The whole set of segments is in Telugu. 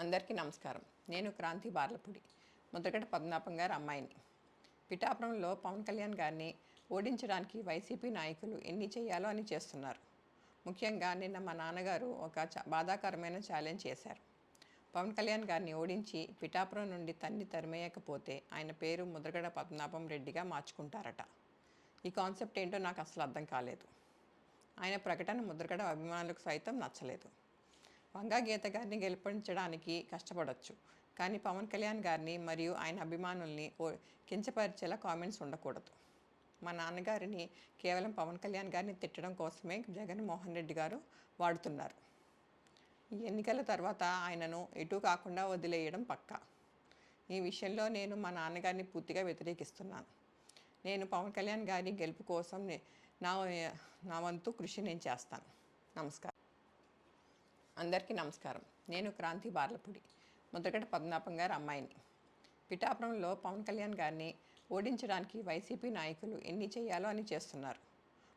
అందరికీ నమస్కారం. నేను క్రాంతి బార్లపూడి, ముద్రగడ పద్మనాభం గారి అమ్మాయిని. పిఠాపురంలో పవన్ కళ్యాణ్ గారిని ఓడించడానికి వైసీపీ నాయకులు ఎన్ని చేయాలో అని చేస్తున్నారు. ముఖ్యంగా నిన్న మా నాన్నగారు ఒక బాధాకరమైన ఛాలెంజ్ చేశారు. పవన్ కళ్యాణ్ గారిని ఓడించి పిఠాపురం నుండి తరిమేయకపోతే ఆయన పేరు ముద్రగడ పద్మనాభం రెడ్డిగా మార్చుకుంటారట. ఈ కాన్సెప్ట్ ఏంటో నాకు అసలు అర్థం కాలేదు. ఆయన ప్రకటన ముద్రగడ అభిమానులకు సైతం నచ్చలేదు. వంగా గీత గారిని గెలిపించడానికి కష్టపడవచ్చు, కానీ పవన్ కళ్యాణ్ గారిని మరియు ఆయన అభిమానుల్ని కించపరిచేలా కామెంట్స్ ఉండకూడదు. మా నాన్నగారిని కేవలం పవన్ కళ్యాణ్ గారిని తిట్టడం కోసమే జగన్మోహన్ రెడ్డి గారు వాడుతున్నారు. ఈ ఎన్నికల తర్వాత ఆయనను ఎటు కాకుండా వదిలేయడం పక్కా. ఈ విషయంలో నేను మా నాన్నగారిని పూర్తిగా వ్యతిరేకిస్తున్నాను. నేను పవన్ కళ్యాణ్ గారి గెలుపు కోసం నా వంతు కృషి నేను చేస్తాను. నమస్కారం. అందరికీ నమస్కారం. నేను క్రాంతి బార్లపూడి, ముద్రగడ పద్మనాభం గారి అమ్మాయిని. పిఠాపురంలో పవన్ కళ్యాణ్ గారిని ఓడించడానికి వైసీపీ నాయకులు ఎన్ని చేయాలో అని చేస్తున్నారు.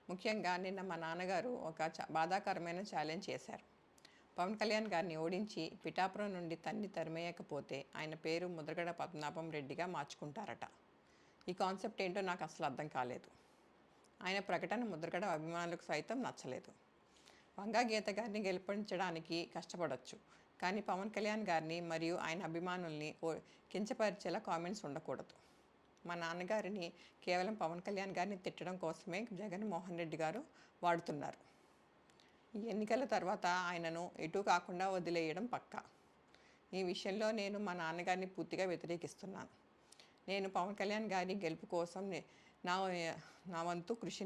ముఖ్యంగా నిన్న మా నాన్నగారు ఒక బాధాకరమైన ఛాలెంజ్ చేశారు. పవన్ కళ్యాణ్ గారిని ఓడించి పిఠాపురం నుండి తరిమేయకపోతే ఆయన పేరు ముద్రగడ పద్మనాభం రెడ్డిగా మార్చుకుంటారట. ఈ కాన్సెప్ట్ ఏంటో నాకు అసలు అర్థం కాలేదు. ఆయన ప్రకటన ముద్రగడ అభిమానులకు సైతం నచ్చలేదు. వంగా గీత గారిని గెలిపించడానికి కష్టపడవచ్చు, కానీ పవన్ కళ్యాణ్ గారిని మరియు ఆయన అభిమానుల్ని కించపరిచేలా కామెంట్స్ ఉండకూడదు. మా నాన్నగారిని కేవలం పవన్ కళ్యాణ్ గారిని తిట్టడం కోసమే జగన్మోహన్ రెడ్డి గారు వాడుతున్నారు. ఈ ఎన్నికల తర్వాత ఆయనను ఎటు కాకుండా వదిలేయడం పక్కా. ఈ విషయంలో నేను మా నాన్నగారిని పూర్తిగా వ్యతిరేకిస్తున్నాను. నేను పవన్ కళ్యాణ్ గారి గెలుపు కోసం నా వంతు కృషి